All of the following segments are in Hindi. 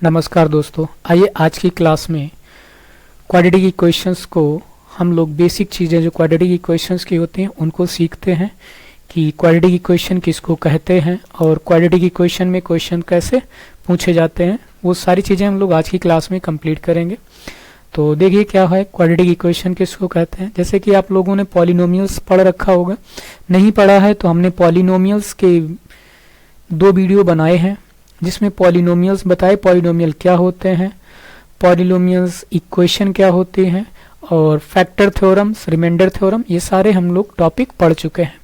नमस्कार दोस्तों, आइए आज की क्लास में क्वाड्रेटिक इक्वेशंस को हम लोग बेसिक चीज़ें जो क्वाड्रेटिक इक्वेशंस की होती हैं उनको सीखते हैं कि क्वाड्रेटिक इक्वेशन किसको कहते हैं और क्वाड्रेटिक इक्वेशन में क्वेश्चन कैसे पूछे जाते हैं, वो सारी चीज़ें हम लोग आज की क्लास में कंप्लीट करेंगे। तो देखिए क्या है क्वाड्रेटिक इक्वेशन किसको कहते हैं। जैसे कि आप लोगों ने पॉलिनोमियल्स पढ़ रखा होगा, नहीं पढ़ा है तो हमने पॉलिनोमियल्स के 2 वीडियो बनाए हैं जिसमें पॉलिनोमियल्स बताए पॉलिनोमियल क्या होते हैं, पॉलिनोमियल्स इक्वेशन क्या होती हैं और फैक्टर थ्योरम्स, रिमाइंडर थ्योरम, ये सारे हम लोग टॉपिक पढ़ चुके हैं।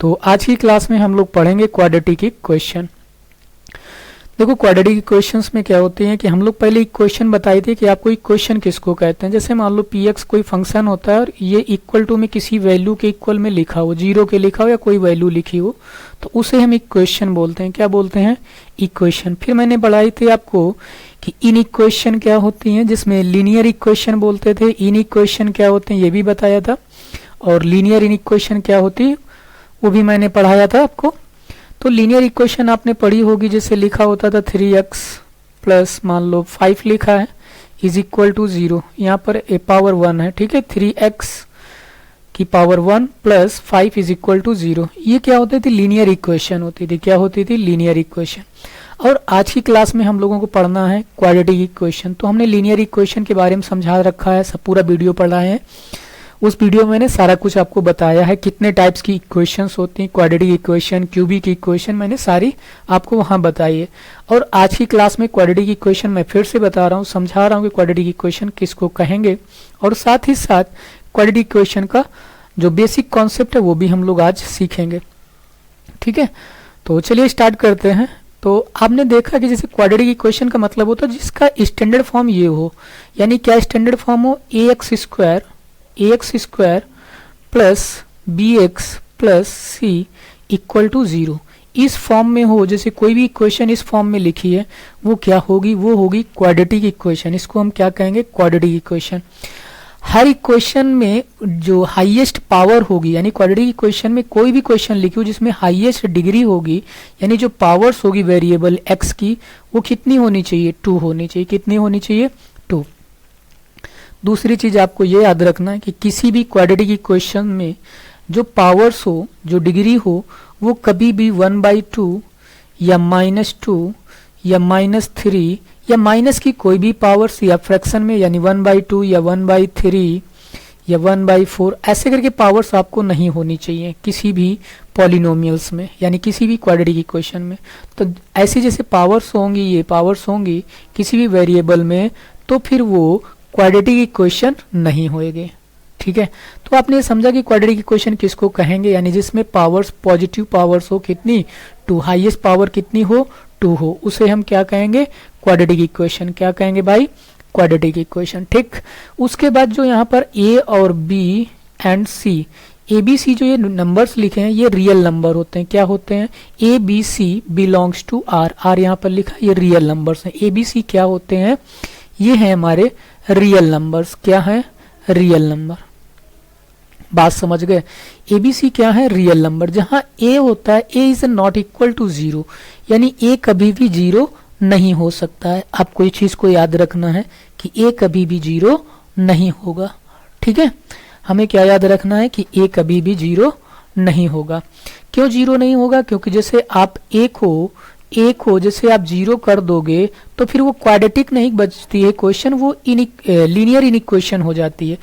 तो आज की क्लास में हम लोग पढ़ेंगे क्वाड्रेटिक इक्वेशन। देखो क्वाड्रेटिक इक्वेशंस में क्या होते हैं कि हम लोग पहले इक्वेशन बताए थे कि आपको इक्वेशन किसको कहते हैं। जैसे मान लो पी एक्स कोई फंक्शन होता है और ये इक्वल टू में किसी वैल्यू के इक्वल में लिखा हो, 0 के लिखा हो या कोई वैल्यू लिखी हो, तो उसे हम इक्वेशन बोलते हैं। क्या बोलते हैं? इक्वेशन। फिर मैंने बढ़ाई थी आपको कि इन इक्वेशन क्या होती हैं, जिसमें लीनियर इक्वेशन बोलते थे। इन इक्वेशन क्या होते हैं ये भी बताया था, और लीनियर इन इक्वेशन क्या होती है वो भी मैंने पढ़ाया था आपको। तो लीनियर इक्वेशन आपने पढ़ी होगी, जैसे लिखा होता था 3x प्लस मान लो 5 लिखा है इज इक्वल टू 0, यहाँ पर ए पावर 1 है, ठीक है, 3x की power 1 plus 5 is equal to 0। ये क्या होती थी? लीनियर इक्वेशन होती थी। क्या होती थी? Linear equation. और आज की क्लास में हम लोगों को पढ़ना है क्वाड्रेटिक इक्वेशन। तो हमने लीनियर इक्वेशन के बारे में समझा रखा है, सब पूरा वीडियो पढ़ा है। उस वीडियो में मैंने सारा कुछ आपको बताया है, कितने टाइप्स की इक्वेशंस होती हैं, क्वाड्रेटिक इक्वेशन, क्यूबिक इक्वेशन, मैंने सारी आपको वहां बताई है। और आज की क्लास में क्वाड्रेटिक इक्वेशन मैं फिर से बता रहा हूँ, समझा रहा हूँ कि क्वाड्रेटिक इक्वेशन किसको कहेंगे, और साथ ही साथ क्वाड्रेटिक इक्वेशन का जो बेसिक कॉन्सेप्ट है वो भी हम लोग आज सीखेंगे। ठीक है, तो चलिए स्टार्ट करते हैं। तो आपने देखा कि जैसे क्वाड्रेटिक इक्वेशन का मतलब होता है जिसका स्टैंडर्ड फॉर्म ये हो, यानी क्या स्टैंडर्ड फॉर्म हो? ax square plus bx plus c equal to 0, इस फॉर्म में हो। जैसे कोई भी इक्वेशन इस फॉर्म में लिखी है वो क्या होगी? वो होगी क्वाड्रेटिक इक्वेशन। इसको हम क्या कहेंगे? Quadratic equation. हर इक्वेशन में जो हाईएस्ट पावर होगी, यानी क्वाड्रेटिक इक्वेशन में कोई भी क्वेश्चन लिखी हो जिसमें हाईएस्ट डिग्री होगी, यानी जो पावर्स होगी वेरिएबल x की, वो कितनी होनी चाहिए? 2 होनी चाहिए। कितनी होनी चाहिए? 2। दूसरी चीज आपको ये याद रखना है कि किसी भी क्वाड्रेटिक इक्वेशन में जो पावर्स हो, जो डिग्री हो, वो कभी भी 1/2 या -2 या -3 या माइनस की कोई भी पावर्स या फ्रैक्शन में, यानी 1/2 या 1/3 या 1/4 ऐसे करके पावर्स आपको नहीं होनी चाहिए किसी भी पॉलिनोमियल्स में, यानी किसी भी क्वाड्रेटिक इक्वेशन में। तो ऐसी जैसे पावर्स होंगी, ये पावर्स होंगी किसी भी वेरिएबल में, तो फिर वो क्वाड्रेटिक इक्वेशन नहीं होएगी। ठीक है, तो आपने समझा कि क्वाड्रेटिक इक्वेशन किसको कहेंगे, यानी जिसमें पावर्स, पॉजिटिव पावर्स हो कितनी? 2, हाईएस्ट पावर कितनी हो? 2 हो, उसे हम क्या कहेंगे? Quadratic equation. क्या कहेंगे भाई? Quadratic equation. ठीक, उसके बाद जो यहाँ पर a और b and c, a b c जो ये नंबर्स लिखे हैं ये रियल नंबर होते हैं। क्या होते हैं? a b c belongs to r, r यहाँ पर लिखा, ये रियल नंबर्स हैं। a b c क्या होते हैं? ये हैं हमारे रियल नंबर्स। क्या है? Real number. बात समझ गए? एबीसी क्या है? Real number. जहां ए होता है, ए इज नॉट इक्वल टू 0, यानी ए कभी भी 0 नहीं हो सकता है। आपको इस चीज को याद रखना है कि ए कभी भी 0 नहीं होगा। ठीक है, हमें क्या याद रखना है कि ए कभी भी 0 नहीं होगा। क्यों 0 नहीं होगा? क्योंकि जैसे आप एक हो जैसे आप 0 कर दोगे तो फिर वो क्वाड्रेटिक नहीं बचती है क्वेश्चन, वो लीनियर इन इक्वेशन हो जाती है।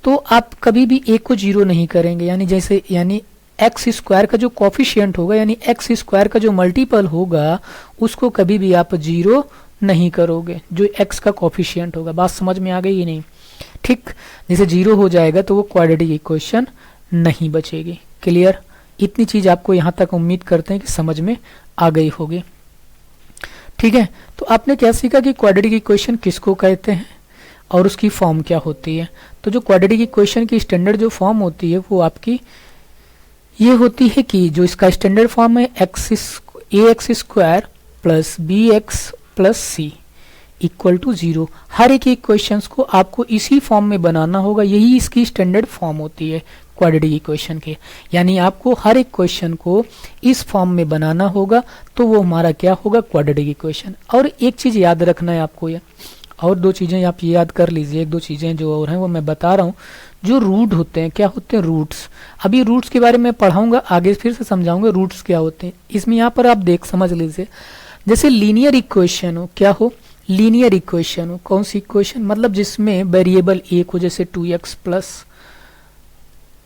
तो आप कभी भी एक को 0 नहीं करेंगे, यानी जैसे एक्स स्क्वायर का जो कॉफिशिएंट होगा, यानी एक्स स्क्वायर का जो मल्टीपल होगा, उसको कभी भी आप 0 नहीं करोगे, जो एक्स का कॉफिशिएंट होगा। बात समझ में आ गई कि नहीं? ठीक, जैसे 0 हो जाएगा तो वो क्वाड्रेटिक इक्वेशन नहीं बचेगी। क्लियर? इतनी चीज आपको यहाँ तक उम्मीद करते हैं कि समझ में आ गई होगी। ठीक है, तो आपने क्या सीखा कि क्वाड्रेटिक इक्वेशन किसको कहते हैं और उसकी फॉर्म क्या होती है। तो जो क्वाड्रेटिक इक्वेशन की स्टैंडर्ड जो फॉर्म होती है वो आपकी ये होती है कि जो इसका स्टैंडर्ड फॉर्म है ax square plus bx plus c equal to 0। हर एक इक्वेशंस को आपको इसी फॉर्म में बनाना होगा, यही इसकी स्टैंडर्ड फॉर्म होती है क्वाड्रेटिक इक्वेशन के। यानी आपको हर एक क्वेश्चन को इस फॉर्म में बनाना होगा, तो वो हमारा क्या होगा, क्वाड्रेटिक इक्वेशन। और एक चीज याद रखना है आपको, ये और दो चीजें आप याद कर लीजिए, एक दो चीजें जो और हैं वो मैं बता रहा हूँ। जो रूट होते हैं, क्या होते हैं, रूट्स। अभी रूट्स के बारे में पढ़ाऊंगा, आगे फिर से समझाऊंगा रूट्स क्या होते हैं। इसमें यहाँ पर आप देख समझ लीजिए, जैसे लीनियर इक्वेशन हो, क्या हो, लीनियर इक्वेशन हो। कौन सी इक्वेशन, मतलब जिसमें वेरिएबल एक हो, जैसे 2x प्लस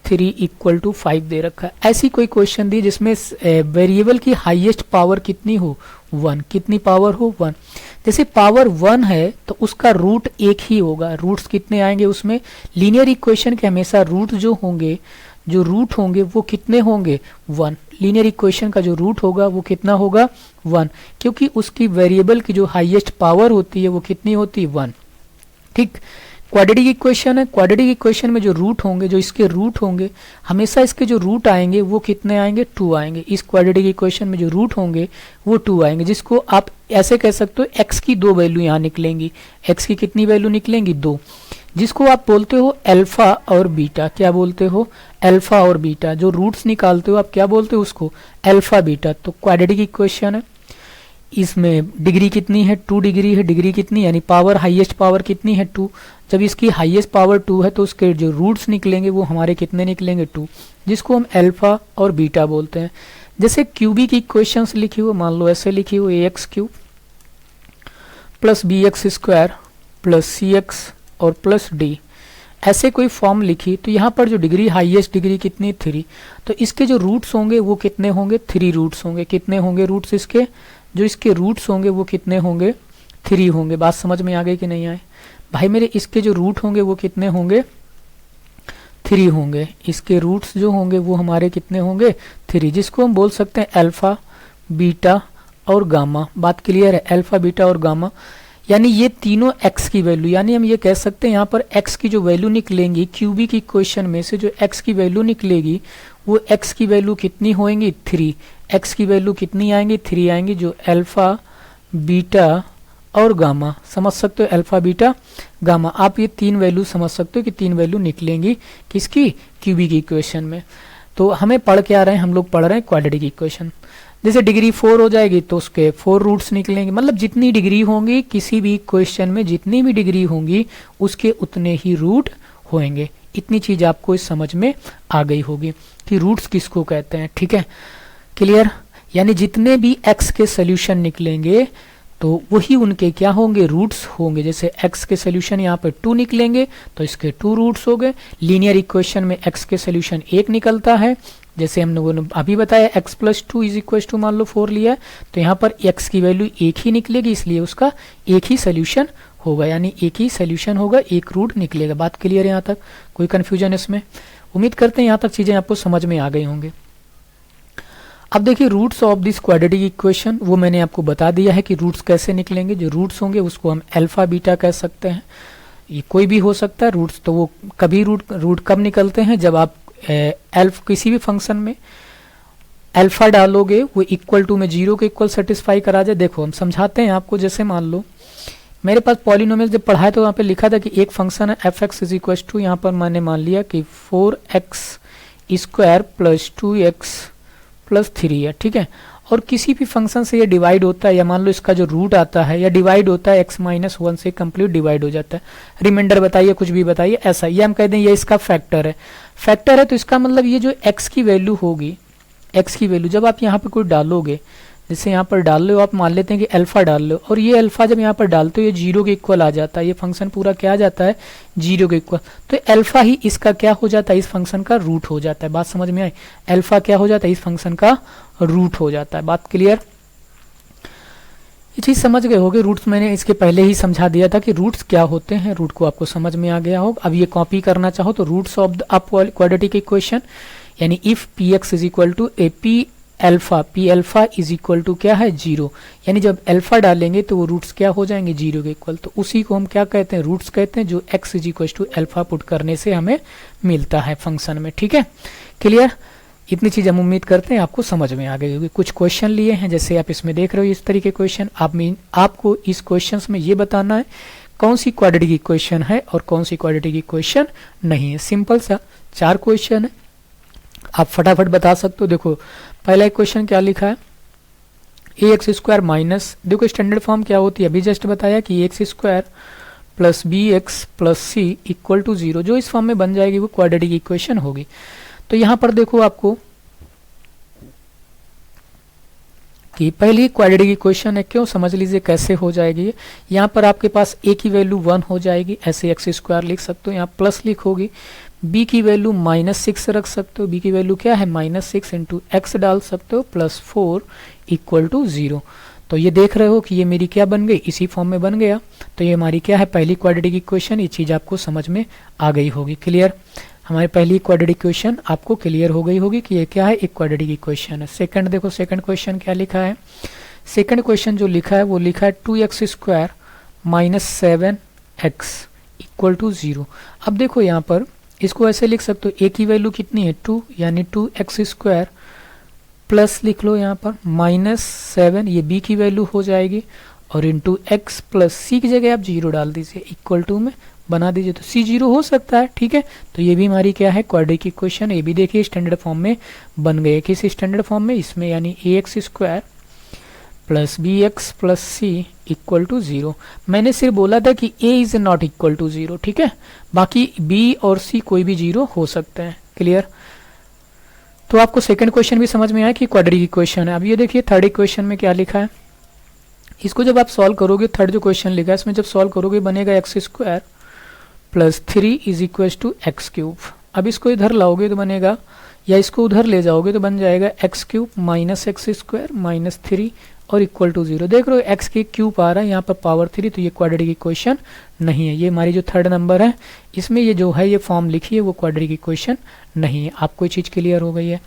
3 इक्वल टू 5 दे रखा है। ऐसी कोई क्वेश्चन दी जिसमें वेरिएबल की हाईएस्ट पावर कितनी हो, 1। कितनी पावर हो, 1। जैसे पावर 1 है तो उसका रूट एक ही होगा। रूट्स कितने आएंगे उसमें, लीनियर इक्वेशन के हमेशा रूट जो होंगे, जो रूट होंगे वो कितने होंगे, 1। लीनियर इक्वेशन का जो रूट होगा वो कितना होगा, 1, क्योंकि उसकी वेरिएबल की जो हाईएस्ट पावर होती है वो कितनी होती है, 1। ठीक, क्वाड्रेटिक इक्वेशन है। क्वाड्रेटिक इक्वेशन में जो रूट होंगे, जो इसके रूट होंगे, हमेशा इसके जो रूट आएंगे वो कितने आएंगे, 2 आएंगे। इस क्वाड्रेटिक इक्वेशन में जो रूट होंगे वो 2 आएंगे, जिसको आप ऐसे कह सकते हो x की 2 वैल्यू यहाँ निकलेंगी। x की कितनी वैल्यू निकलेंगी, 2, जिसको आप बोलते हो अल्फा और बीटा। क्या बोलते हो, अल्फा और बीटा। जो रूट्स निकालते हो आप क्या बोलते हो उसको, अल्फा बीटा। तो क्वाड्रेटिक इक्वेशन है, इसमें डिग्री कितनी है, 2 डिग्री है। डिग्री कितनी, यानी पावर, हाईएस्ट पावर कितनी है, 2। जब इसकी हाईएस्ट पावर 2 है तो उसके जो रूट्स निकलेंगे वो हमारे कितने निकलेंगे, 2, जिसको हम अल्फा और बीटा बोलते हैं। जैसे क्यूबिक इक्वेशंस लिखी हो, मान लो ऐसे लिखी हो, ax cube plus bx square plus cx और प्लस d, ऐसे कोई फॉर्म लिखी, तो यहाँ पर जो डिग्री, हाईएस्ट डिग्री कितनी, 3। तो इसके जो रूट्स होंगे वो कितने होंगे, 3 रूट्स होंगे। कितने होंगे रूट्स इसके, जो इसके रूट्स होंगे वो कितने होंगे, 3 होंगे। बात समझ में आ गई कि नहीं आए भाई मेरे। इसके जो रूट होंगे वो कितने होंगे, 3 होंगे। इसके रूट्स जो होंगे वो हमारे कितने होंगे, 3, जिसको हम बोल सकते हैं अल्फा, बीटा और गामा। बात क्लियर है, अल्फा, बीटा और गामा। यानी ये तीनों x की वैल्यू, यानी हम ये कह सकते हैं यहाँ पर x की जो वैल्यू निकलेंगी क्यूबिक इक्वेशन में से, जो x की वैल्यू निकलेगी वो x की वैल्यू कितनी होएंगी, 3। x की वैल्यू कितनी आएंगी, 3 आएंगी, जो अल्फा, बीटा और गामा। समझ सकते हो, अल्फा, बीटा, गामा। आप ये 3 वैल्यू समझ सकते हो कि 3 वैल्यू निकलेंगी किसकी, क्यूबिक इक्वेशन में। तो हमें पढ़ के आ रहे हैं, हम लोग पढ़ रहे हैं क्वाड्रेटिक इक्वेशन। जैसे डिग्री 4 हो जाएगी तो उसके 4 रूट्स निकलेंगे। मतलब जितनी डिग्री होंगी किसी भी क्वेश्चन में, जितनी भी डिग्री होंगी उसके उतने ही रूट होंगे। इतनी चीज आपको इस समझ में आ गई होगी कि रूट्स किसको कहते हैं। ठीक है, क्लियर। यानी जितने भी x के सोल्यूशन निकलेंगे तो वही उनके क्या होंगे, रूट्स होंगे। जैसे x के सोल्यूशन यहाँ पे 2 निकलेंगे तो इसके 2 रूट्स हो गए। लीनियर इक्वेशन में x के सोल्यूशन 1 निकलता है, जैसे हम लोगों ने अभी बताया x plus 2 is equal to, मान लो 4 लिया है तो यहाँ पर x की वैल्यू 1 ही निकलेगी, इसलिए उसका एक ही सोल्यूशन होगा। यानी एक ही सोल्यूशन होगा, एक रूट निकलेगा। बात क्लियर है यहाँ तक, कोई कंफ्यूजन इसमें? उम्मीद करते हैं यहाँ तक चीजें आपको समझ में आ गई होंगे। अब देखिए roots of this quadratic equation, वो मैंने आपको बता दिया है कि रूट्स कैसे निकलेंगे। जो रूट्स होंगे उसको हम अल्फा, बीटा कह सकते हैं। ये कोई भी हो सकता है रूट्स। तो वो कभी रूट कब निकलते हैं, जब आप किसी भी फंक्शन में अल्फा डालोगे वो इक्वल टू में 0 के इक्वल सेटिस्फाई करा जाए। देखो हम समझाते हैं आपको। जैसे मान लो मेरे पास पॉलिनोमियल जब पढ़ाया तो वहाँ पे लिखा था कि एक फंक्शन है f x is equal to, यहाँ पर मैंने मान लिया कि 4x square plus 2x plus 3 है। ठीक है, और किसी भी फंक्शन से ये डिवाइड होता है, या मान लो इसका जो रूट आता है या डिवाइड होता है x माइनस 1 से कंप्लीट डिवाइड हो जाता है। रिमाइंडर बताइए, कुछ भी बताइए, ऐसा ये हम कह दें ये इसका फैक्टर है। फैक्टर है तो इसका मतलब ये जो x की वैल्यू होगी, x की वैल्यू जब आप यहाँ पे कोई डालोगे, जैसे यहाँ पर डाल रहे हो आप, मान लेते हैं कि अल्फा डाल रहे हो, और ये अल्फा जब यहाँ पर डालते हो ये 0 के इक्वल आ जाता है। ये फंक्शन पूरा क्या आ जाता है, 0 के इक्वल। तो अल्फा ही इसका क्या हो जाता है, इस फंक्शन का रूट हो जाता है। बात समझ में आई? अल्फा क्या हो जाता है, इस फंक्शन का रूट हो जाता है। बात क्लियर? ये चीज समझ गए होगे। रूट्स मैंने इसके पहले ही समझा दिया था कि रूट्स क्या होते हैं, रूट को आपको समझ में आ गया होगा। अब ये कॉपी करना चाहो तो roots of the up quadratic equation, यानी if P X is equal to A P alpha, P alpha is equal to क्या है, 0। यानी जब अल्फा डालेंगे तो वो रूट्स क्या हो जाएंगे, 0 के इक्वल। तो उसी को हम क्या कहते हैं, रूट्स कहते हैं, जो x is equal to alpha put करने से हमें मिलता है फंक्शन में। ठीक है, क्लियर? इतनी चीज हम उम्मीद करते हैं आपको समझ में आ गई होगी। कुछ क्वेश्चन लिए हैं जैसे आप इसमें देख रहे हो, इस तरीके क्वेश्चन। आपको इस क्वेश्चन में ये बताना है कौन सी क्वाड्रेटिक इक्वेशन है और कौन सी क्वाड्रेटिक इक्वेशन नहीं है। सिंपल सा 4 क्वेश्चन है, आप फटाफट बता सकते हो। देखो पहला एक क्वेश्चन क्या लिखा है, ए एक्स स्क्वायर माइनस, देखो स्टैंडर्ड फॉर्म क्या होती है अभी जस्ट बताया कि x square plus b x plus c equal to 0, जो इस फॉर्म में बन जाएगी वो क्वाड्रेटिक इक्वेशन होगी। तो यहाँ पर देखो आपको कि पहली क्वाड्रेटिक इक्वेशन है, क्यों समझ लीजिए कैसे हो जाएगी। यहाँ पर आपके पास ए की वैल्यू 1 हो जाएगी, ऐसे एक्स स्क्वायर लिख सकते हो, यहाँ प्लस लिखोगी, बी की वैल्यू -6 रख सकते हो, बी की वैल्यू क्या है -6 इंटू एक्स डाल सकते हो प्लस 4 इक्वल टू 0। तो ये देख रहे हो कि ये मेरी क्या बन गई, इसी फॉर्म में बन गया। तो ये हमारी क्या है, पहली क्वाड्रेटिक इक्वेशन। ये चीज़ आपको समझ में आ गई होगी, क्लियर। हमारी पहली क्वाड्रेटिक इक्वेशन आपको क्लियर हो गई होगी कि ये क्या है, एक क्वाड्रेटिक इक्वेशन है। सेकंड देखो, सेकंड क्वेश्चन क्या लिखा है। सेकंड क्वेश्चन जो लिखा है वो लिखा है 2x square minus 7x equal to 0। अब देखो यहाँ पर इसको ऐसे लिख सकते हो, a की वैल्यू कितनी है 2, यानी 2x स्क्वायर प्लस लिख लो यहाँ पर -7, ये b की वैल्यू हो जाएगी, और इंटू एक्स प्लस सी की जगह आप 0 डाल दीजिए, इक्वल टू में बना दीजिए, तो c 0 हो सकता है, ठीक है। तो ये भी हमारी क्या है, क्वाड्रेटिक इक्वेशन। ये भी देखिए स्टैंडर्ड फॉर्म में बन गए, किस स्टैंडर्ड फॉर्म में, इसमें, यानी ax square plus bx plus c equal to 0। मैंने सिर्फ बोला था कि a is not equal to 0, ठीक है, बाकी b और c कोई भी 0 हो सकते हैं, क्लियर। तो आपको सेकंड क्वेश्चन भी समझ में आया कि क्वाड्रेटिक इक्वेशन है। अब ये देखिए थर्ड इक्वेशन में क्या लिखा है, इसको जब आप सॉल्व करोगे, थर्ड जो क्वेश्चन लिखा है इसमें जब सॉल्व करोगे बनेगा x square plus 3 is equal to x cube. अब इसको इधर लाओगे तो बनेगा, या इसको उधर ले जाओगे तो बन जाएगा x cube minus x square minus 3 और इक्वल टू 0। देख रहे हो एक्स की क्यूब आ रहा है यहाँ पर पावर 3, तो ये क्वाड्रेटिक इक्वेशन नहीं है। ये हमारी जो थर्ड नंबर है इसमें ये जो है ये फॉर्म लिखी है वो क्वाड्रेटिक इक्वेशन नहीं है। आपको ये चीज़ क्लियर हो गई है।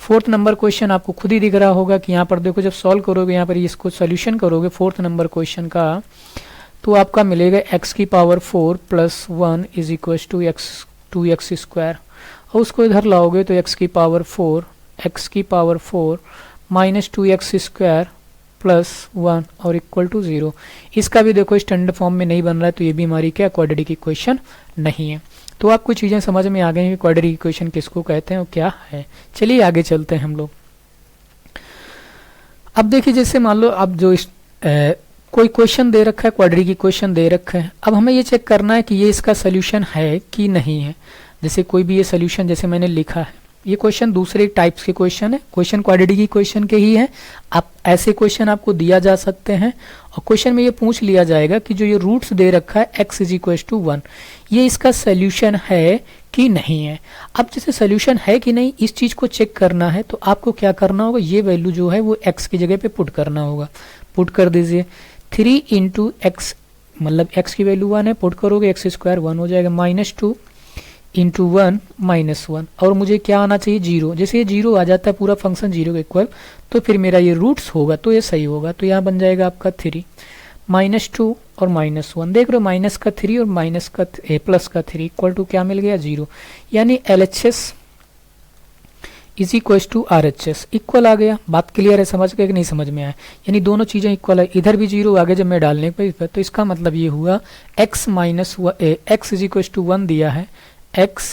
फोर्थ नंबर क्वेश्चन आपको खुद ही दिख रहा होगा कि यहाँ पर देखो जब सॉल्व करोगे, यहाँ पर इसको सोल्यूशन करोगे फोर्थ नंबर क्वेश्चन का, तो आपका मिलेगा एक्स की power 4 plus 1 is equal to x square, और उसको इधर लाओगे तो एक्स की power 4 minus 2x square plus 1 और इक्वल टू 0। इसका भी देखो स्टैंडर्ड फॉर्म में नहीं बन रहा है, तो ये भी हमारी क्या क्वाड्रेटिक इक्वेशन नहीं है। तो आपको चीज़ें समझ में आ गई हैं कि क्वाड्रेटिक इक्वेशन किसको कहते हैं और क्या है। चलिए आगे चलते हैं हम लोग। अब देखिए जैसे मान लो अब जो कोई क्वेश्चन दे रखा है, क्वाड्रेटिक इक्वेशन दे रखा है, अब हमें ये चेक करना है कि ये इसका सोल्यूशन है कि नहीं है। जैसे कोई भी ये सोल्यूशन जैसे मैंने लिखा है, ये क्वेश्चन दूसरे टाइप्स के क्वेश्चन है, क्वेश्चन क्वाड्रेटिक इक्वेशन के ही है। आप ऐसे क्वेश्चन आपको दिया जा सकते हैं और क्वेश्चन में ये पूछ लिया जाएगा कि जो ये रूट्स दे रखा है x इज इक्वल टू 1, ये इसका सोल्यूशन है कि नहीं है। अब जैसे सोल्यूशन है कि नहीं इस चीज को चेक करना है, तो आपको क्या करना होगा, ये वैल्यू जो है वो x की जगह पे पुट करना होगा। पुट कर दीजिए 3 इंटू एक्स, मतलब x की वैल्यू 1 है, पुट करोगे एक्स स्क्वायर 1 हो जाएगा, -2 इंटू 1 -1, और मुझे क्या आना चाहिए 0। जैसे ये 0 आ जाता है पूरा फंक्शन 0 के इक्वल, तो फिर मेरा ये रूट्स होगा तो ये सही होगा। तो यहाँ बन जाएगा आपका 3 -2 और -1, देख रहे हो माइनस का 3 और माइनस का प्लस का 3 इक्वल टू क्या मिल गया 0, यानी LHS is equal to RHS equal आ गया। बात क्लियर है, समझ गए कि नहीं समझ में आया, यानी दोनों चीजें इक्वल है, इधर भी 0 आगे जब मैं डालने पर, तो इसका मतलब ये हुआ x इज इक्वल टू 1 दिया है, x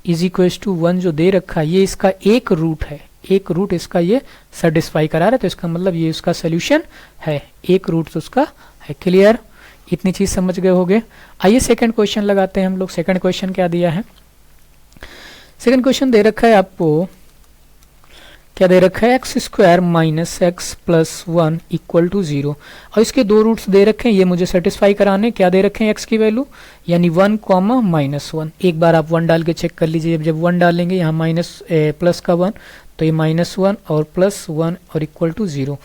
इज इक्वल टू 1 जो दे रखा है ये इसका एक रूट है, एक रूट इसका ये सेटिस्फाई करा रहा है, तो इसका मतलब ये उसका सोल्यूशन है, एक रूट उसका है। क्लियर, इतनी चीज समझ गए होगे। आइए सेकंड क्वेश्चन लगाते हैं हम लोग। सेकंड क्वेश्चन क्या दिया है, सेकंड क्वेश्चन दे रखा है आपको, क्या दे रखा है x square minus x plus 1 equal to 0, और इसके दो रूट्स दे रखे हैं, ये मुझे सेटिस्फाई कराने। क्या दे रखे हैं एक्स की वैल्यू, यानी 1 कॉमा -1। एक बार आप 1 डाल के चेक कर लीजिए, जब 1 डालेंगे यहाँ माइनस प्लस का 1, तो ये -1 और प्लस 1 और इक्वल टू 0।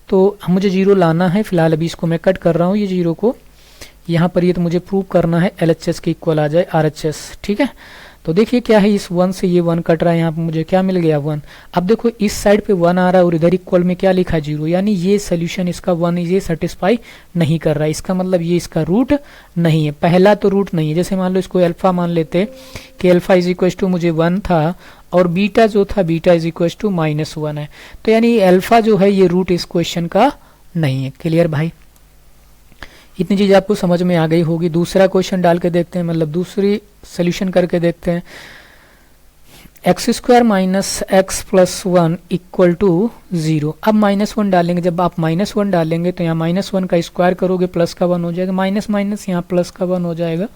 तो मुझे 0 लाना है, फिलहाल अभी इसको मैं कट कर रहा हूँ ये 0 को यहाँ पर, ये तो मुझे प्रूव करना है LHS के इक्वल आ जाए RHS, ठीक है। तो देखिए क्या है, इस 1 से ये 1 कट रहा है, यहाँ पर मुझे क्या मिल गया 1। अब देखो इस साइड पे 1 आ रहा है और इधर इक्वल में क्या लिखा 0, यानी ये सोल्यूशन इसका 1 ये सेटिस्फाई नहीं कर रहा है, इसका मतलब ये इसका रूट नहीं है, पहला तो रूट नहीं है। जैसे मान लो इसको अल्फा मान लेते कि अल्फा इज इक्वल टू मुझे 1 था और बीटा जो था बीटा इज इक्वल टू -1 है, तो यानी अल्फा जो है ये रूट इस क्वेश्चन का नहीं है। क्लियर भाई, इतनी चीज आपको समझ में आ गई होगी। दूसरा क्वेश्चन डाल के देखते हैं, मतलब दूसरी सोल्यूशन करके देखते हैं। 3 x square minus x plus 1 equal to 0, और इसके दो रूट्स दे रखा है x स्क्वायर माइनस 1 और equal to 0। X square minus x plus one equal to 0। अब -1 डालेंगे, जब आप -1 डालेंगे तो यहाँ -1 का स्क्वायर करोगे प्लस का 1 हो जाएगा, माइनस माइनस यहाँ प्लस का 1 हो जाएगा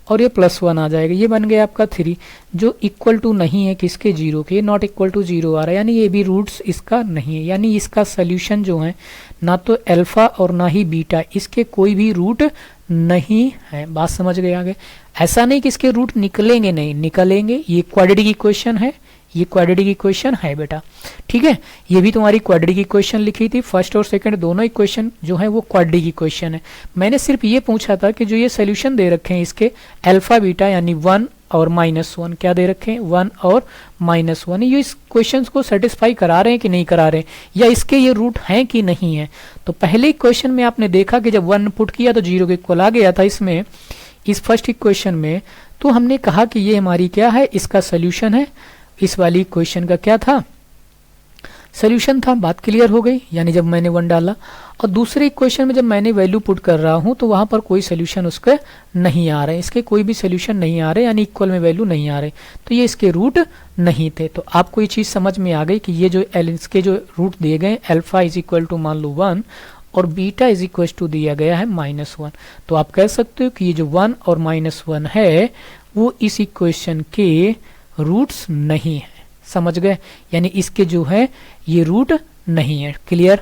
और ये +1 आ जाएगा। ये बन गया आपका 3 जो इक्वल टू नहीं है किसके, 0 के, नॉट इक्वल टू 0 आ रहा है, यानी ये भी रूट्स इसका नहीं है, यानी इसका सोल्यूशन जो है ना तो अल्फा और ना ही बीटा, इसके कोई भी रूट नहीं है। बात समझ गए आगे? ऐसा नहीं कि इसके रूट निकलेंगे, नहीं निकलेंगे, ये क्वाड्रेटिक इक्वेशन है, ये क्वाड्रेटिक इक्वेशन है बेटा, ठीक है। ये भी तुम्हारी क्वाड्रेटिक इक्वेशन लिखी थी, फर्स्ट और सेकंड दोनों इक्वेशन जो है वो क्वाड्रेटिक इक्वेशन है। मैंने सिर्फ ये पूछा था कि जो ये सोल्यूशन दे रखे हैं इसके अल्फा बीटा यानी 1 और -1, क्या दे रखे हैं 1 और -1, ये इस क्वेश्चन को सेटिस्फाई करा रहे हैं कि नहीं करा रहे हैं, या इसके ये रूट हैं कि नहीं है। तो पहले इक्वेशन में आपने देखा कि जब 1 पुट किया तो 0 के इक्वल आ गया था इसमें, इस फर्स्ट इक्वेशन में, तो हमने कहा कि ये हमारी क्या है, इसका सोल्यूशन है। इस वाली इक्वेशन का क्या था, सोल्यूशन था। बात क्लियर हो गई, यानी जब मैंने 1 डाला, और दूसरे इक्वेशन में जब मैंने वैल्यू पुट कर रहा हूं तो वहां पर कोई सोल्यूशन उसके नहीं आ रहे, इसके कोई भी सोल्यूशन नहीं आ रहे, यानी इक्वल में वैल्यू नहीं आ रहे, तो ये इसके रूट नहीं थे। तो आपको ये चीज समझ में आ गई कि ये जो इसके जो रूट दिए गए, अल्फा इज इक्वल टू मान लो 1 और बीटा इज इक्वल टू दिया गया है -1, तो आप कह सकते हो कि ये जो 1 और -1 है वो इस इक्वेशन के रूट्स नहीं है। समझ गए? यानी इसके जो है ये रूट नहीं है। क्लियर?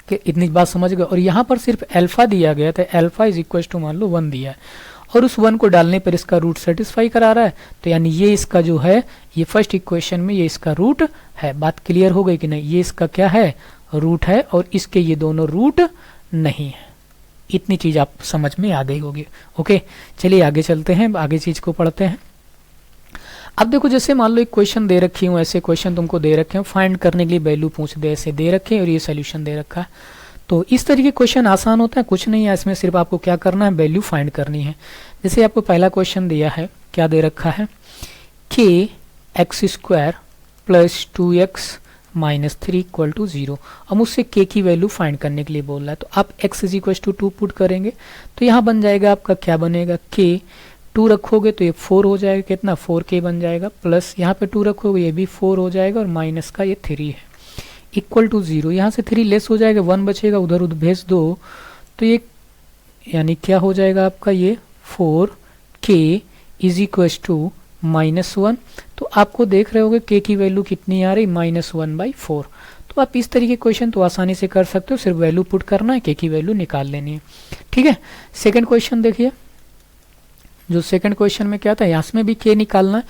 कि इतनी बात समझ गए। और यहाँ पर सिर्फ अल्फा दिया गया था, अल्फा इज इक्वल टू मान लो 1 दिया है, और उस 1 को डालने पर इसका रूट सेटिस्फाई करा रहा है, तो यानी ये इसका जो है, ये फर्स्ट इक्वेशन में ये इसका रूट है। बात क्लियर हो गई कि नहीं? ये इसका क्या है, रूट है, और इसके ये दोनों रूट नहीं है। इतनी चीज आप समझ में आ गई होगी। ओके, चलिए आगे चलते हैं, आगे चीज को पढ़ते हैं। अब देखो, जैसे मान लो एक क्वेश्चन दे रखी हूँ, ऐसे क्वेश्चन तुमको दे रखे हैं, फाइंड करने के लिए वैल्यू पूछ दे, ऐसे दे रखे हैं और ये सोल्यूशन दे रखा है। तो इस तरीके क्वेश्चन आसान होता है, कुछ नहीं है इसमें, सिर्फ आपको क्या करना है, वैल्यू फाइंड करनी है। जैसे आपको पहला क्वेश्चन दिया है, क्या दे रखा है, के x square plus 2x minus 3 equal to 0। अब मुझसे के की वैल्यू फाइंड करने के लिए बोल रहा है, तो आप x is equal to 2 put करेंगे, तो यहाँ बन जाएगा आपका, क्या बनेगा, के 2 रखोगे तो ये 4 हो जाएगा, कितना 4k बन जाएगा, प्लस यहाँ पे 2 रखोगे ये भी 4 हो जाएगा, और माइनस का ये 3 है, इक्वल टू 0। यहाँ से 3 लेस हो जाएगा, 1 बचेगा, उधर उधर भेज दो, तो ये यानी क्या हो जाएगा आपका, ये 4k इज इक्वल टू -1। तो आपको देख रहे होगे k की वैल्यू कितनी आ रही, -1/4। तो आप इस तरीके क्वेश्चन तो आसानी से कर सकते हो, सिर्फ वैल्यू पुट करना है, k की वैल्यू निकाल लेनी है। ठीक है, सेकंड क्वेश्चन देखिए, जो सेकंड क्वेश्चन में क्या था, यहाँ में भी k निकालना है,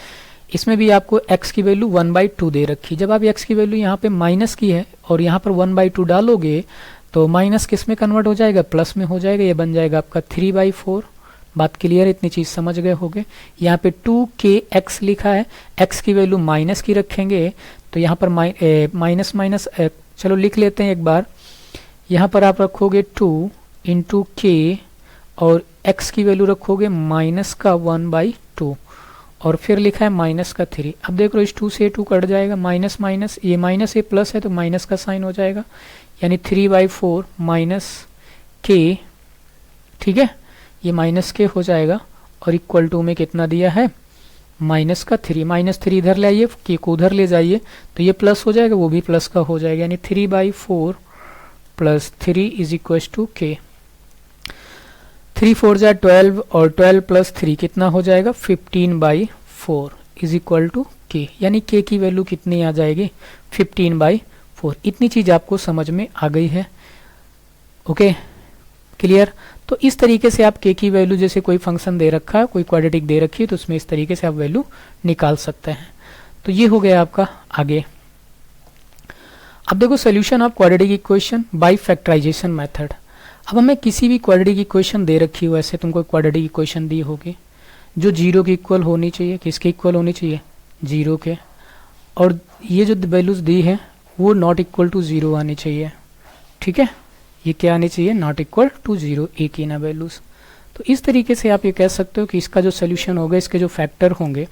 इसमें भी आपको x की वैल्यू 1/2 दे रखी। जब आप x की वैल्यू यहाँ पे माइनस की है और यहाँ पर 1/2 डालोगे तो माइनस किस में कन्वर्ट हो जाएगा, प्लस में हो जाएगा, ये बन जाएगा आपका 3/4। बात क्लियर है, इतनी चीज समझ गए होगे। यहाँ पे 2kx लिखा है, x की वैल्यू माइनस की रखेंगे, तो यहाँ पर माइनस माइनस चलो लिख लेते हैं एक बार। यहाँ पर आप रखोगे 2 इंटू k और x की वैल्यू रखोगे माइनस का 1/2 और फिर लिखा है माइनस का 3। अब देख लो, इस 2 से 2 कट जाएगा, माइनस माइनस, ये माइनस ये प्लस है तो माइनस का साइन हो जाएगा, यानी 3/4 माइनस k, ठीक है, ये माइनस के हो जाएगा, और इक्वल टू में कितना दिया है, माइनस का 3। माइनस 3 इधर ले आइए, के को उधर ले जाइए, तो ये प्लस हो जाएगा, वो भी प्लस का हो जाएगा, यानी 3/4 plus 3 is equal to k। 3 4 जा 12 और 12 प्लस 3 कितना हो जाएगा, 15/4 इज इक्वल टू k, यानी k की वैल्यू कितनी आ जाएगी, 15/4। इतनी चीज आपको समझ में आ गई है। Okay, clear. तो इस तरीके से आप k की वैल्यू, जैसे कोई फंक्शन दे रखा है, कोई क्वाड्रेटिक दे रखी है, तो उसमें इस तरीके से आप वैल्यू निकाल सकते हैं। तो ये हो गया आपका आगे। अब देखो, solution of quadratic equation by factorisation method. अब हमें किसी भी क्वाड्रेटिक इक्वेशन दे रखी हो, ऐसे तुमको क्वाड्रेटिक इक्वेशन दी होगी जो 0 के इक्वल होनी चाहिए, किसके इक्वल होनी चाहिए, 0 के, और ये जो वैल्यूज दी है वो नॉट इक्वल टू 0 आनी चाहिए। ठीक है, ये क्या आनी चाहिए, नॉट इक्वल टू 0, एक ही ना वैल्यूज। तो इस तरीके से आप ये कह सकते हो कि इसका जो सोल्यूशन होगा, इसके जो फैक्टर होंगे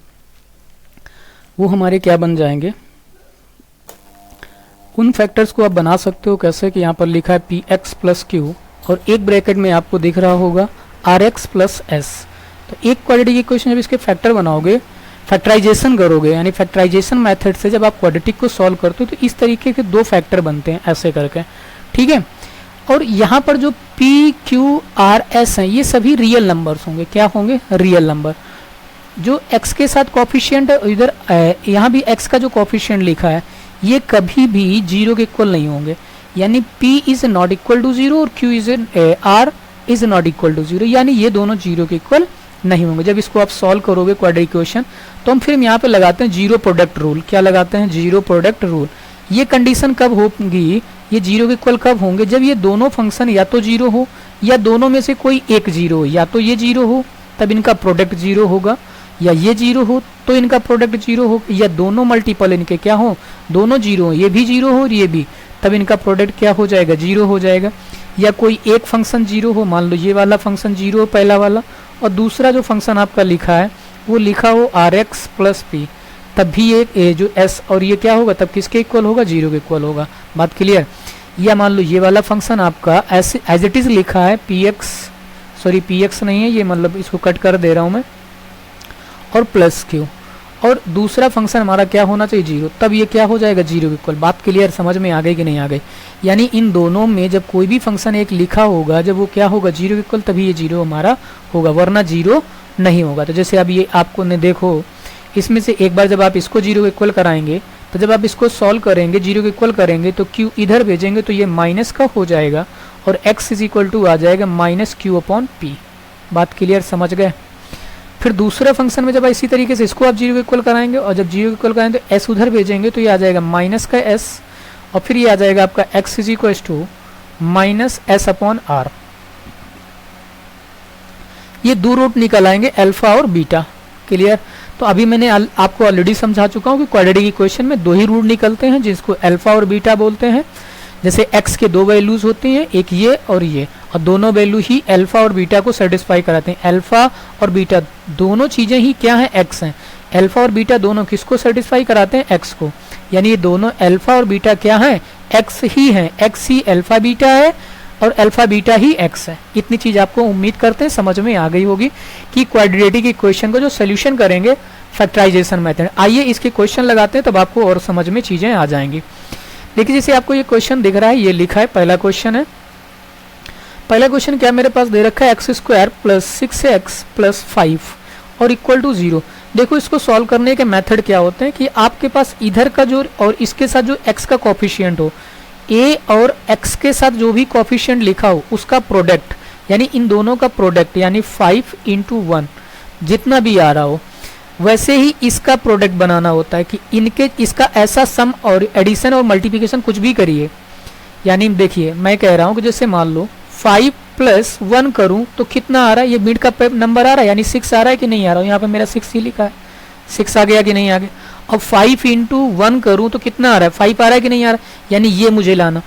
वो हमारे क्या बन जाएंगे, उन फैक्टर्स को आप बना सकते हो कैसे, कि यहाँ पर लिखा है px प्लस क्यू, और एक ब्रैकेट में आपको दिख रहा होगा rx प्लस s। तो एक क्वाड्रेटिक इक्वेशन जब इसके फैक्टर बनाओगे फैक्टराइजेशन करोगे, यानी फैक्टराइजेशन मेथड से जब आप क्वाड्रेटिक को सॉल्व करते हो तो इस तरीके के दो फैक्टर बनते हैं ऐसे करके, ठीक है। और यहाँ पर जो P, Q, R, S हैं ये सभी रियल नंबर्स होंगे, क्या होंगे, रियल नंबर। जो x के साथ कोफिशिएंट इधर यहाँ भी x का जो कोफिशिएंट लिखा है ये कभी भी जीरो के इक्वल नहीं होंगे, यानी P is not equal to zero और Q is R is not equal to zero, यानी ये दोनों जीरो के इक्वल नहीं होंगे। जब इसको आप सॉल्व करोगे क्वाड्रेटिक इक्वेशन तो हम फिर यहाँ पे लगाते हैं जीरो प्रोडक्ट रूल। क्या लगाते हैं, जीरो प्रोडक्ट रूल। ये कंडीशन कब होगी, ये जीरो के इक्वल कब होंगे, जब ये दोनों फंक्शन या तो जीरो हो या दोनों में से कोई एक जीरो हो, या तो ये जीरो हो तब इनका प्रोडक्ट जीरो होगा, या ये जीरो हो तो इनका प्रोडक्ट जीरो हो, या दोनों मल्टीपल इनके क्या हो, दोनों जीरो हो, ये भी जीरो हो और ये भी, तब इनका प्रोडक्ट क्या हो जाएगा, जीरो हो जाएगा। या कोई एक फंक्शन जीरो हो, मान लो ये वाला फंक्शन जीरो हो पहला वाला, और दूसरा जो फंक्शन आपका लिखा है वो लिखा हो RX प्लस P, तब भी ये जो S और ये क्या होगा, तब किसके इक्वल होगा, जीरो के इक्वल होगा। बात क्लियर। या मान लो ये वाला फंक्शन आपका एज इट इज लिखा है PX नहीं है ये, मतलब इसको कट कर दे रहा हूँ मैं, और प्लस Q, और दूसरा फंक्शन हमारा क्या होना चाहिए, जीरो, तब ये क्या हो जाएगा, जीरो के इक्वल। बात क्लियर, समझ में आ गई कि नहीं आ गई। यानी इन दोनों में जब कोई भी फंक्शन एक लिखा होगा जब वो क्या होगा, जीरो के इक्वल, तभी ये जीरो हमारा होगा, वरना जीरो नहीं होगा। तो जैसे अब ये आपको ने देखो इसमें से एक बार जब आप इसको जीरो के इक्वल कराएंगे तो जब आप इसको सॉल्व करेंगे जीरो के इक्वल करेंगे तो Q इधर भेजेंगे तो ये माइनस का हो जाएगा और x इज इक्वल टू आ जाएगा माइनस Q अपॉन P। बात क्लियर, समझ गए। फिर दूसरे फंक्शन में जब इसी तरीके से इसको आप जीरो के इक्वल कराएंगे और जब जीरो के इक्वल कराएंगे तो s उधर भेजेंगे तो ये आ जाएगा माइनस का s, और फिर ये आ जाएगा आपका x is equal to minus s upon r। ये दो रूट निकल आएंगे अल्फा और बीटा। क्लियर। तो अभी मैंने आपको ऑलरेडी समझा चुका हूँ कि क्वाड्रेटिक इक्वेशन में दो ही रूट निकलते हैं जिसको अल्फा और बीटा बोलते हैं। जैसे x के दो वैल्यूज होती हैं, एक ये और ये, और दोनों वैल्यू ही अल्फा और बीटा को सेटिस्फाई कराते हैं। अल्फा और बीटा दोनों चीजें ही क्या हैं, x हैं। अल्फा और बीटा दोनों किसको सेटिस्फाई कराते हैं, x को। यानी ये दोनों अल्फा और बीटा क्या हैं, x ही हैं। x ही अल्फा बीटा है और अल्फा बीटा ही x है। इतनी चीज आपको उम्मीद करते हैं समझ में आ गई होगी कि क्वाड्रेटिक इक्वेशन को जो सोल्यूशन करेंगे फैक्टराइजेशन मेथड। आइए इसके क्वेश्चन लगाते हैं तब आपको और समझ में चीजें आ जाएंगी। देखिए जैसे आपको ये क्वेश्चन दिख रहा है, ये लिखा है, पहला क्वेश्चन है। पहला क्वेश्चन क्या मेरे पास दे रखा है, x square plus 6x plus 5 और इक्वल टू 0। देखो इसको सॉल्व करने के मेथड क्या होते हैं कि आपके पास इधर का जो और इसके साथ जो x का कोफिशिएंट हो, a और x के साथ जो भी कोफिशिएंट लिखा हो उसका प्रोडक्ट, यानी इन दोनों का प्रोडक्ट, यानी 5 × 1 जितना भी आ रहा हो, वैसे ही इसका प्रोडक्ट बनाना होता है कि इनके इसका ऐसा सम और एडिशन और मल्टीप्लिकेशन कुछ भी करिए। यानी देखिए मैं कह रहा हूँ कि जैसे मान लो 5 + 1 करूँ तो कितना आ रहा है, ये मिड का नंबर आ रहा है, यानी 6 आ रहा है कि नहीं आ रहा है। यहाँ पे मेरा 6 ही लिखा है, 6 आ गया कि नहीं आ गया। अब 5 × 1 करूँ तो कितना आ रहा है, 5 आ रहा है कि नहीं आ रहा है, यानी ये मुझे लाना।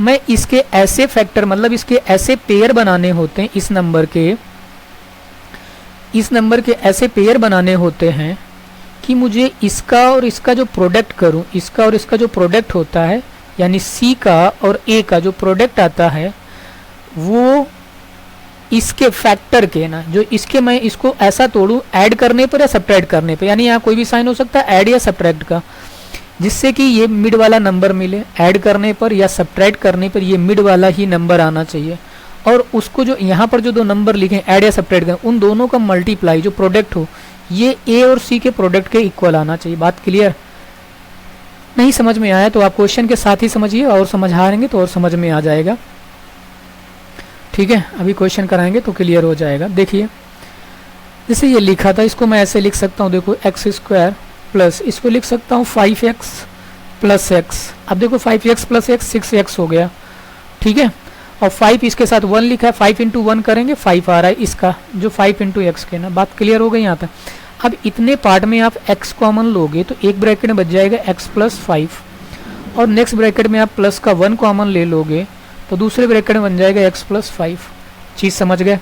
मैं इसके ऐसे फैक्टर, मतलब इसके ऐसे पेयर बनाने होते हैं, इस नंबर के ऐसे पेयर बनाने होते हैं कि मुझे इसका और इसका जो प्रोडक्ट करूं, इसका और इसका जो प्रोडक्ट होता है, यानी C का और A का जो प्रोडक्ट आता है वो इसके फैक्टर के ना, जो इसके मैं इसको ऐसा तोड़ूं ऐड करने पर या सब्ट्रैक्ट करने पर, यानी यहाँ कोई भी साइन हो सकता है ऐड या सब्ट्रैक्ट का, जिससे कि ये मिड वाला नंबर मिले। ऐड करने पर या सब्ट्रैक्ट करने पर ये मिड वाला ही नंबर आना चाहिए, और उसको जो यहाँ पर जो दो नंबर लिखे ऐड या सब्ट्रैक्ट करें उन दोनों का मल्टीप्लाई जो प्रोडक्ट हो ये A और C के प्रोडक्ट के इक्वल आना चाहिए। बात क्लियर। नहीं समझ में आया तो आप क्वेश्चन के साथ ही समझिए, और समझाएंगे तो और समझ में आ जाएगा। ठीक है, अभी क्वेश्चन कराएंगे तो क्लियर हो जाएगा। देखिए जैसे ये लिखा था, इसको मैं ऐसे लिख सकता हूँ, देखो x² प्लस इसको लिख सकता हूँ 5x प्लस x। अब देखो 5x प्लस x 6x हो गया, ठीक है, और 5 इसके साथ 1 लिखा है, 5 × 1 करेंगे 5 आ रहा है इसका, जो 5 × x के ना। बात क्लियर हो गई यहाँ तक। अब इतने पार्ट में आप x कॉमन लोगे तो एक ब्रैकेट में बच जाएगा x प्लस 5, और नेक्स्ट ब्रैकेट में आप प्लस का 1 कॉमन ले लोगे तो दूसरे ब्रैकेट में बन जाएगा x प्लस 5। चीज़ समझ गए।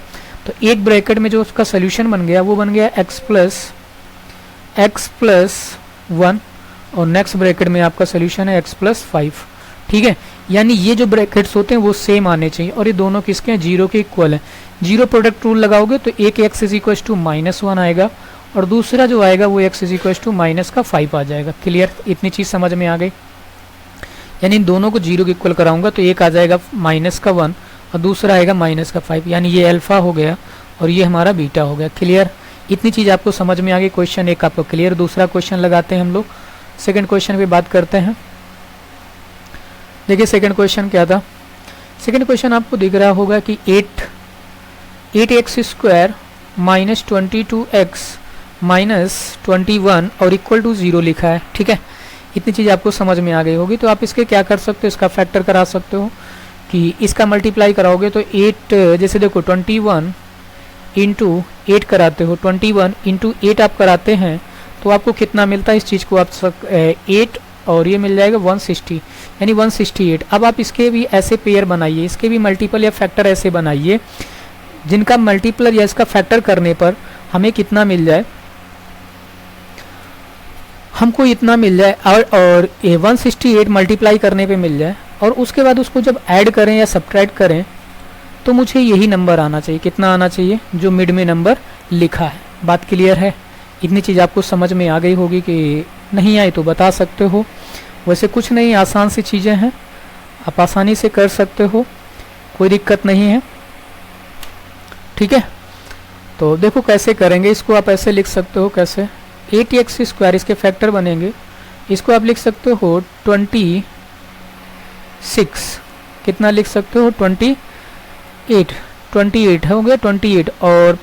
तो एक ब्रैकेट में जो उसका सोल्यूशन बन गया वो बन गया x प्लस 1, और नेक्स्ट ब्रैकेट में आपका सोल्यूशन है x प्लस 5। ठीक है, यानी ये जो ब्रैकेट्स होते हैं वो सेम आने चाहिए, और ये दोनों किसके हैं, जीरो के इक्वल हैं। जीरो प्रोडक्ट रूल लगाओगे तो एक x इज इक्वल टू -1 आएगा और दूसरा जो आएगा वो x is equal to minus का 5 आ जाएगा। क्लियर, इतनी चीज़ समझ में आ गई। यानी इन दोनों को 0 के इक्वल कराऊंगा तो एक आ जाएगा माइनस का 1 और दूसरा आएगा माइनस का 5, यानी ये अल्फा हो गया और ये हमारा बीटा हो गया। क्लियर, इतनी चीज़ आपको समझ में आ गई। क्वेश्चन एक आपको क्लियर। दूसरा क्वेश्चन लगाते हैं हम लोग, सेकंड क्वेश्चन पे बात करते हैं। देखिए सेकंड क्वेश्चन क्या था। सेकंड क्वेश्चन आपको दिख रहा होगा कि 8x square minus 22x minus 21 और इक्वल टू 0 लिखा है। ठीक है, इतनी चीज़ आपको समझ में आ गई होगी। तो आप इसके क्या कर सकते हो, इसका फैक्टर करा सकते हो कि इसका मल्टीप्लाई कराओगे तो 8, जैसे देखो 21 इंटू 8 कराते हो, 21 इंटू 8 आप कराते हैं तो आपको कितना मिलता है, इस चीज़ को आप 8 और ये मिल जाएगा 160, यानी 168। अब आप इसके भी ऐसे पेयर बनाइए, इसके भी मल्टीपल या फैक्टर ऐसे बनाइए जिनका मल्टीपल या इसका फैक्टर करने पर हमें कितना मिल जाए, हमको इतना मिल जाए और 168 मल्टीप्लाई करने पे मिल जाए और उसके बाद उसको जब ऐड करें या सब्ट्रैक्ट करें तो मुझे यही नंबर आना चाहिए। कितना आना चाहिए, जो मिड में नंबर लिखा है। बात क्लियर है, इतनी चीज़ आपको समझ में आ गई होगी। कि नहीं आई तो बता सकते हो। वैसे कुछ नहीं, आसान सी चीज़ें हैं, आप आसानी से कर सकते हो, कोई दिक्कत नहीं है। ठीक है, तो देखो कैसे करेंगे इसको। आप ऐसे लिख सकते हो, कैसे 8x स्क्वायर इसके फैक्टर बनेंगे। इसको आप लिख सकते हो 26, कितना लिख सकते हो 28 हो गया 28, और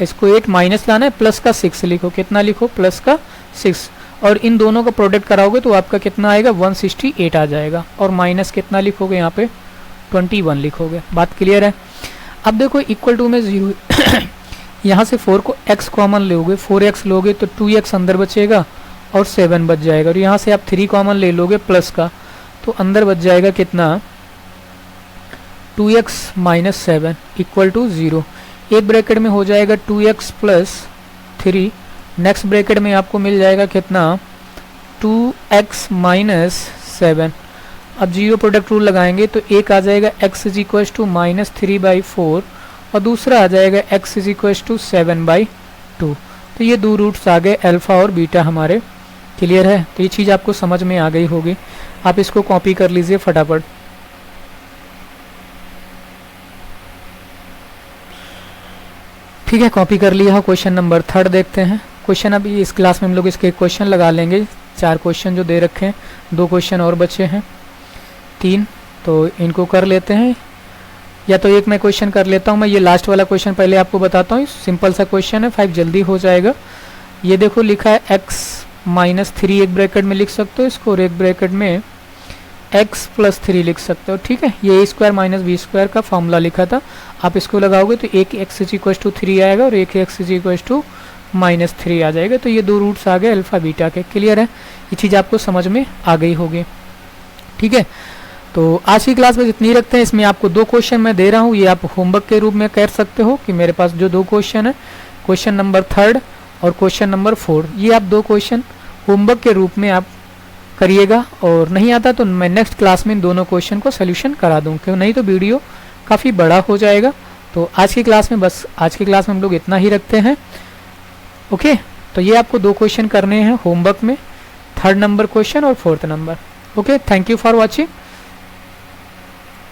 इसको 8 माइनस लाना है, प्लस का 6 लिखो। कितना लिखो, प्लस का 6, और इन दोनों का प्रोडक्ट कराओगे तो आपका कितना आएगा 168 आ जाएगा, और माइनस कितना लिखोगे यहाँ पे 21 लिखोगे। बात क्लियर है। अब देखो इक्वल टू में 0 यहाँ से 4 को x कॉमन लोगे, 4x लोगे तो 2x अंदर बचेगा और 7 बच जाएगा, और यहाँ से आप 3 कॉमन ले लोगे प्लस का तो अंदर बच जाएगा कितना 2x माइनस 7 इक्वल टू 0। एक ब्रैकेट में हो जाएगा 2x प्लस 3, नेक्स्ट ब्रैकेट में आपको मिल जाएगा कितना 2x माइनस 7। अब 0 प्रोडक्ट रूल लगाएंगे तो एक आ जाएगा x is equal to minus 3/4 और दूसरा आ जाएगा x इज इक्वल टू 7/2। तो ये दो रूट्स आ गए अल्फा और बीटा हमारे। क्लियर है, तो ये चीज़ आपको समझ में आ गई होगी। आप इसको कॉपी कर लीजिए फटाफट। ठीक है, कॉपी कर लिया हो। क्वेश्चन नंबर 3 देखते हैं। क्वेश्चन अभी इस क्लास में हम लोग इसके क्वेश्चन लगा लेंगे। 4 क्वेश्चन जो दे रखे हैं, 2 क्वेश्चन और बचे हैं 3, तो इनको कर लेते हैं। या तो एक मैं क्वेश्चन कर लेता हूँ। मैं ये लास्ट वाला क्वेश्चन पहले आपको बताता हूँ। सिंपल सा क्वेश्चन है, 5 जल्दी हो जाएगा। ये देखो लिखा है x माइनस 3 एक ब्रैकेट में लिख सकते हो इसको, और एक ब्रैकेट में x प्लस 3 लिख सकते हो। ठीक है, ये a square minus b square का फॉर्मूला लिखा था। आप इसको लगाओगे तो एक x इज इक्वल टू 3 आएगा और एक x is equal to minus 3 आ जाएगा। तो ये दो रूट्स आ गए अल्फा बीटा के। क्लियर है, ये चीज़ आपको समझ में आ गई होगी। ठीक है, तो आज की क्लास में जितनी रखते हैं। इसमें आपको 2 क्वेश्चन मैं दे रहा हूँ, ये आप होमवर्क के रूप में कर सकते हो कि मेरे पास जो 2 क्वेश्चन है, क्वेश्चन नंबर 3 और क्वेश्चन नंबर 4, ये आप 2 क्वेश्चन होमवर्क के रूप में आप करिएगा। और नहीं आता तो मैं नेक्स्ट क्लास में इन दोनों क्वेश्चन को सोल्यूशन करा दूँ, क्यों नहीं तो वीडियो काफ़ी बड़ा हो जाएगा। तो आज की क्लास में हम लोग इतना ही रखते हैं। ओके, तो ये आपको 2 क्वेश्चन करने हैं होमवर्क में, 3rd नंबर क्वेश्चन और 4th number. Okay, thank you for watching.